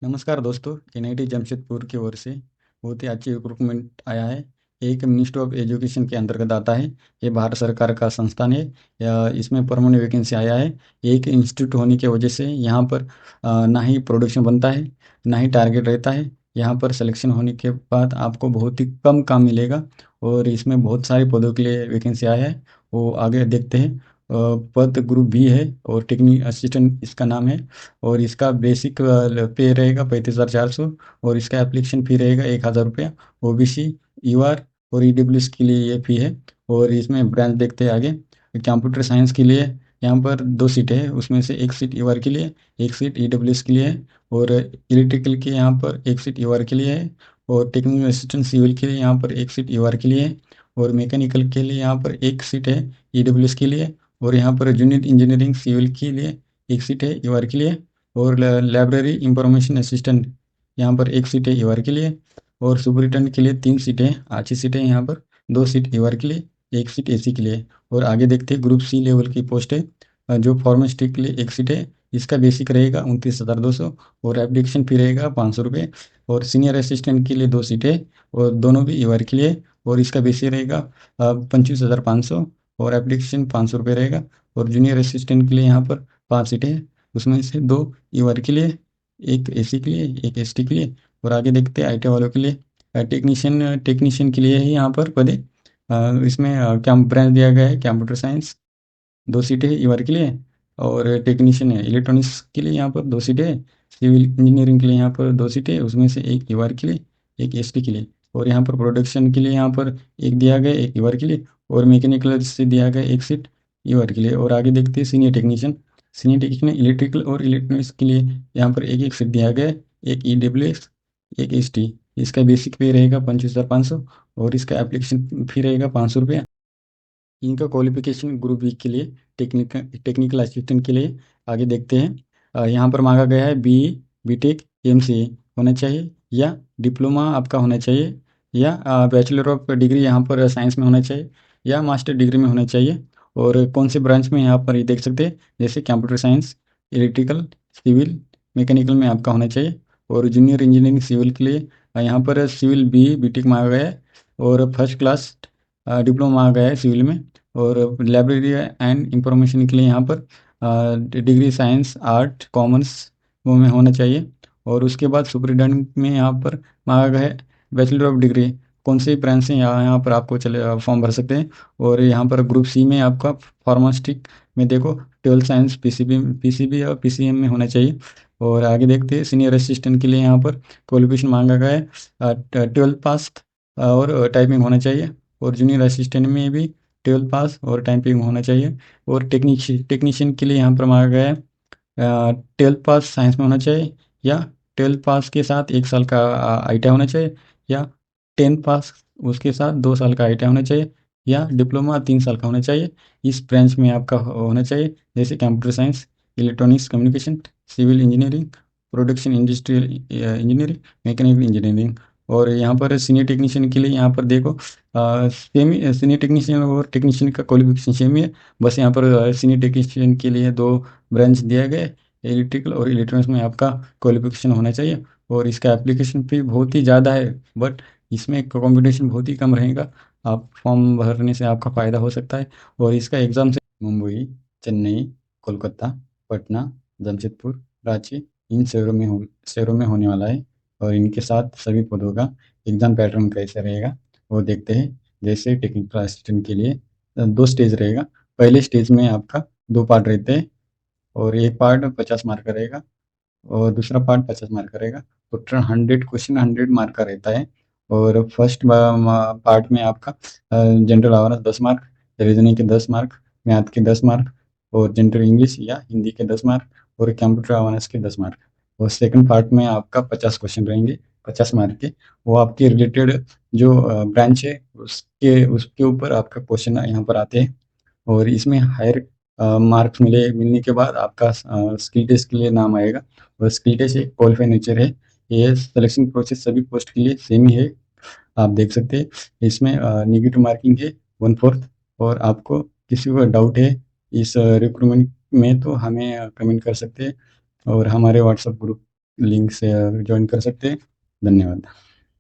नमस्कार दोस्तों, एनआईटी जमशेदपुर की ओर से बहुत ही अच्छी रिक्रूटमेंट आया है। एक मिनिस्ट्री ऑफ एजुकेशन के अंतर्गत आता है। ये भारत सरकार का संस्थान है। इसमें परमानेंट वैकेंसी आया है। एक इंस्टीट्यूट होने की वजह से यहाँ पर ना ही प्रोडक्शन बनता है, ना ही टारगेट रहता है। यहाँ पर सिलेक्शन होने के बाद आपको बहुत ही कम काम मिलेगा और इसमें बहुत सारे पदों के लिए वैकेंसी आया है। वो आगे देखते हैं। पद ग्रुप बी है और टेक्निक असिस्टेंट इसका नाम है। और इसका बेसिक पे रहेगा 35,400 और इसका एप्लीकेशन फ़ी रहेगा 1,000 रुपया। ओबीसी, यूआर और ईडब्ल्यूएस के लिए ये फ़ी है। और इसमें ब्रांच देखते हैं आगे। कंप्यूटर साइंस के लिए यहाँ पर 2 सीटें हैं, उसमें से एक सीट यूआर के लिए, एक सीट ईडब्ल्यूएस के लिए है। और इलेक्ट्रिकल के यहाँ पर एक सीट यूआर के लिए है। और टेक्निकल असिस्टेंट सिविल के लिए यहाँ पर एक सीट यूआर के लिए है। और मैकेनिकल के लिए यहाँ पर एक सीट है ईडब्ल्यूएस के लिए। और यहाँ पर जूनियर इंजीनियरिंग सिविल के लिए एक सीट है यूआर के लिए। और लाइब्रेरी इंफॉर्मेशन असिस्टेंट यहाँ पर एक सीट है ईवार के लिए। और सुपरिटेंडेंट के लिए 3 सीटें अच्छी सीटें हैं यहाँ पर। 2 सीट ईवार के लिए, एक सीट एसी के लिए। और आगे देखते हैं ग्रुप सी लेवल की पोस्ट है। जो फार्मासिस्ट के लिए एक सीट है। इसका बेसिक रहेगा 29,200 और एप्लीकेशन फी रहेगा 500 रुपये। और सीनियर असिस्टेंट के लिए 2 सीटें और दोनों भी ईवार के लिए। और इसका बेसिक रहेगा 25,500 और एप्लीकेशन 500 रुपये रहेगा। और जूनियर असिस्टेंट के लिए यहाँ पर 5 सीटें हैं, उसमें से 2 ईआर के लिए, एक एसी के लिए, एक एसटी के लिए। और आगे देखते हैं आईटी वालों के लिए। टेक्नीशियन टेक्नीशियन के लिए ही यहाँ पर पदे। इसमें क्या ब्रांच दिया गया है, कंप्यूटर साइंस 2 सीटें ईआर के लिए। और टेक्नीशियन है इलेक्ट्रॉनिक्स के लिए यहाँ पर 2 सीटें। सिविल इंजीनियरिंग के लिए यहाँ पर 2 सीटें, उसमें से एक ईआर के लिए, एक एसटी के लिए। और यहाँ पर प्रोडक्शन के लिए यहाँ पर एक दिया गया, एक ईआर के लिए। और मैकेनिकल से दिया गया एक सीट ईआर के लिए। और आगे देखते हैं senior technician. Senior technician electrical और इलेक्ट्रॉनिक्स के लिए यहाँ पर एक एक सीट दिया गया है, एक ईडब्ल्यूएस, एक एसटी। इसका बेसिक पे रहेगा 25,500 और इसका एप्लीकेशन फी रहेगा 500 रुपया। इनका क्वालिफिकेशन ग्रुप बी के लिए, टेक्निकल असिस्टेंट के लिए आगे देखते हैं। यहाँ पर मांगा गया है बी बीटेक एमसीए होना चाहिए, या डिप्लोमा आपका होना चाहिए, या बैचलर ऑफ डिग्री यहाँ पर साइंस में होना चाहिए, या मास्टर डिग्री में होना चाहिए। और कौन से ब्रांच में यहाँ पर ये देख सकते हैं, जैसे computer science, electrical, civil, mechanical में आपका होना चाहिए। और जूनियर इंजीनियरिंग सिविल के लिए यहाँ पर सिविल बी बीटेक मांगा गया है। और फर्स्ट क्लास डिप्लोमा आ गया है सिविल में। और लाइब्रेरी एंड इंफॉर्मेशन के लिए यहाँ पर डिग्री साइंस, आर्ट, कॉमर्स वो में होना चाहिए। और उसके बाद सुपरिटेंडेंट में यहाँ पर मांगा गया है बैचलर ऑफ डिग्री। कौन से ब्रांच से यहाँ पर आपको चले फॉर्म भर सकते हैं। और यहाँ पर ग्रुप सी में आपका फार्मास्टिक में देखो 12 साइंस, पीसीबी और पीसीएम में होना चाहिए। और आगे देखते हैं सीनियर असिस्टेंट के लिए यहाँ पर क्वालिफिकेशन मांगा गया है 12 पास और टाइपिंग होना चाहिए। और जूनियर असिस्टेंट में भी 12 पास और टाइपिंग होना चाहिए। और टेक्नीशियन के लिए यहाँ पर मांगा गया है 12 पास साइंस में होना चाहिए, या 12 पास के साथ 1 साल का आईटीआई होना चाहिए, या 10 पास उसके साथ 2 साल का आईटीआई होना चाहिए, या डिप्लोमा 3 साल का होना चाहिए। इस ब्रांच में आपका होना चाहिए, जैसे computer science, electronics communication, civil engineering, production industrial engineering, mechanical engineering. और यहाँ पर सीनियर टेक्नीशियन के लिए यहाँ पर देखो सेम सीनियर टेक्नीशियन और टेक्नीशियन का क्वालिफिकेशन सेम ही है। बस यहाँ पर सीनियर टेक्नीशियन के लिए 2 ब्रांच दिया गया है, इलेक्ट्रिकल और इलेक्ट्रॉनिक्स में आपका क्वालिफिकेशन होना चाहिए। और इसका एप्लीकेशन फी बहुत ही ज़्यादा है, बट इसमें कंपटीशन बहुत ही कम रहेगा। आप फॉर्म भरने से आपका फ़ायदा हो सकता है। और इसका एग्ज़ाम से मुंबई, चेन्नई, कोलकाता, पटना, जमशेदपुर, रांची, इन शहरों में होने वाला है। और इनके साथ सभी पदों का एग्ज़ाम पैटर्न कैसे रहेगा वो देखते हैं। जैसे टेक्निकल असिस्टेंट के लिए 2 स्टेज रहेगा। पहले स्टेज में आपका 2 पार्ट रहते हैं और एक पार्ट 50 मार्क का रहेगा और दूसरा पार्ट 50 मार्क का रहेगा। टोटल 100 क्वेश्चन 100 मार्क का रहता है। और फर्स्ट पार्ट में आपका जनरल अवेयरनेस 10 मार्क, रीजनिंग के 10 मार्क, मैथ के 10 मार्क, और जनरल इंग्लिश या हिंदी के 10 मार्क, और कंप्यूटर अवेयरनेस के 10 मार्क। और सेकंड पार्ट में आपका 50 क्वेश्चन रहेंगे 50 मार्क के। वो आपके रिलेटेड जो ब्रांच है उसके उसके ऊपर आपका क्वेश्चन यहाँ पर आते हैं। और इसमें हायर मार्क्स मिलने के बाद आपका स्किल टेस्ट के लिए नाम आएगा। और स्किल टेस्ट एक क्वालिफाई नेचर है। ये सिलेक्शन प्रोसेस सभी पोस्ट के लिए सेम ही है, आप देख सकते हैं। इसमें नेगेटिव मार्किंग है 1/4। और आपको किसी को डाउट है इस रिक्रूटमेंट में तो हमें कमेंट कर सकते हैं। और हमारे व्हाट्सएप ग्रुप लिंक से ज्वाइन कर सकते हैं। धन्यवाद।